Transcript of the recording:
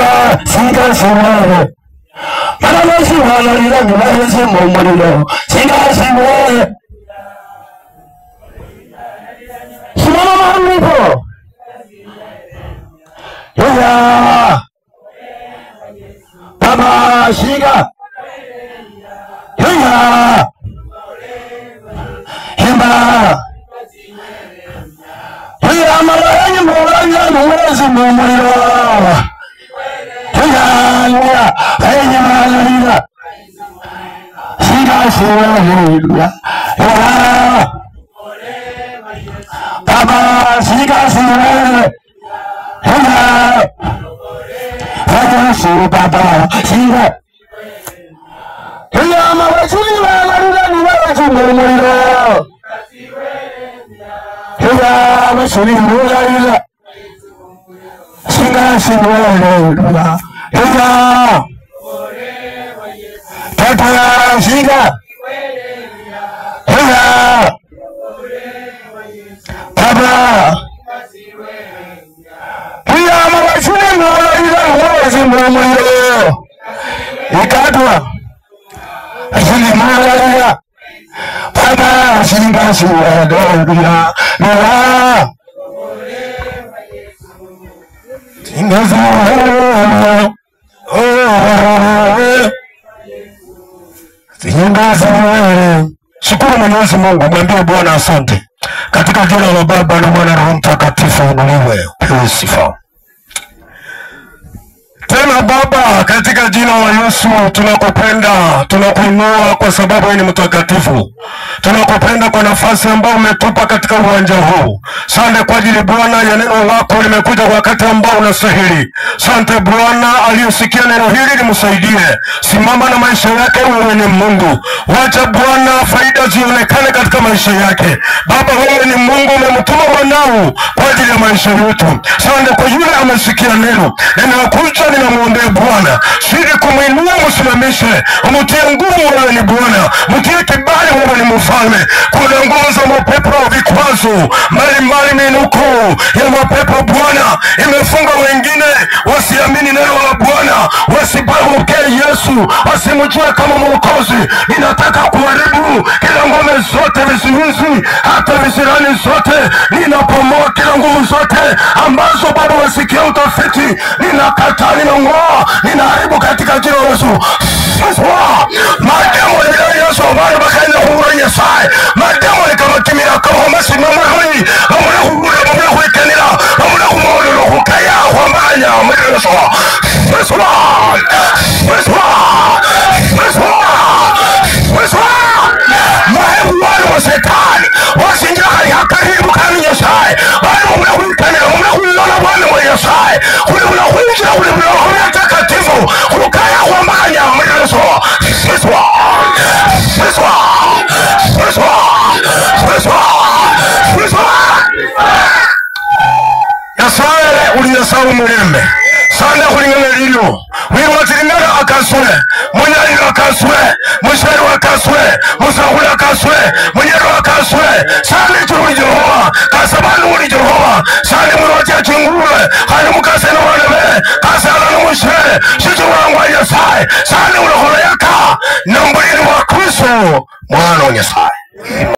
Baba singa siwe Mama siwana lila nilahezi mumulilo singa siwe Simama mahalipo Yoya Baba singa Yoya Himba Yoya malayanyi mulanya mwezi mumulilo Yoya Yoya malaya Singa siwe Yoya Baba singa siwe Yoya Yoya siwe Baba singa Yoya mawachuni walarula niwawachi mumulilo Yoya mawachuni mulalila Singa siwe Yoya Tata singa Yoya Baba Yoya mawachuni mulalila niwawachi mumulilo Ikatwa Asili mulalila Baba singa siwe Yoya Singa siwe Singa siwe Shukuru Mwenyezi Mungu, mwambie Bwana asante. Katika jina la Baba na Mwana na Roho Mtakatifu inuliwe, pewe sifa. Tena Baba, katika jina la Yesu tunakupenda, tunakuinua kwa sababu wewe ni mtakatifu. Tunakupenda kwa nafasi ambayo umetupa katika uwanja huu. Asante kwa ajili Bwana ya neno lako limekuja kwa wakati ambao unastahili. Asante Bwana aliyesikia neno hili limsaidie. Simama na maisha yake, wewe ni Mungu. Wacha Bwana faida zionekane katika maisha yake. Baba, wewe ni Mungu, umemtuma mwanao kwa ajili ya maisha yetu. Asante kwa yule amesikia neno. Ninakuja ninamuombea Bwana, siri kumuinua msimamishe, umtie nguvu wewe ni Bwana, mtie kibali wewe ni mfalme. Kuna nguvu za mapepo vikwazo mbalimbali, minuko ya mapepo Bwana imefunga wengine wasiamini neno la Bwana, wasipokee Yesu, wasimjue kama Mwokozi. Ninataka kuharibu kila ngome zote, vizuizi hata visirani zote. Ninapomoa kila nguvu zote ambazo Baba wasikia utafiti. Ninakataa, ninang'oa, ninaharibu katika jina la Yesu. Mademo ya Yesu ambayo bakaenda kuhura Yesai, mademo ni kama kimira kama masimama hoi, amuna kuhura, amuna kuikenila, amuna kumawolo kukaya kwambanya amuna Yesu. Mahebu wale wa Shetani wasinjira kali hakaribu kani Yesai, wale amuna kuikenila, amuna kuilona wale wa Yesai, kule muna kuinjira, kule muna kuinjira takatifu, kukaya kwambanya amuna Yesu. Yasare uliyasau mulembe sana kulingana lilo wiwatilingana akaswe munyalilo akaswe mushari akaswe musahula akaswe munyero akaswe sana churu Jehova kasabanu uli Jehova sana muroja chingule hali mukase na walebe kasala na mushe shichu wangwa Yesai sana ulohola yaka na mbulini wa Kristo mwana wa Yesai.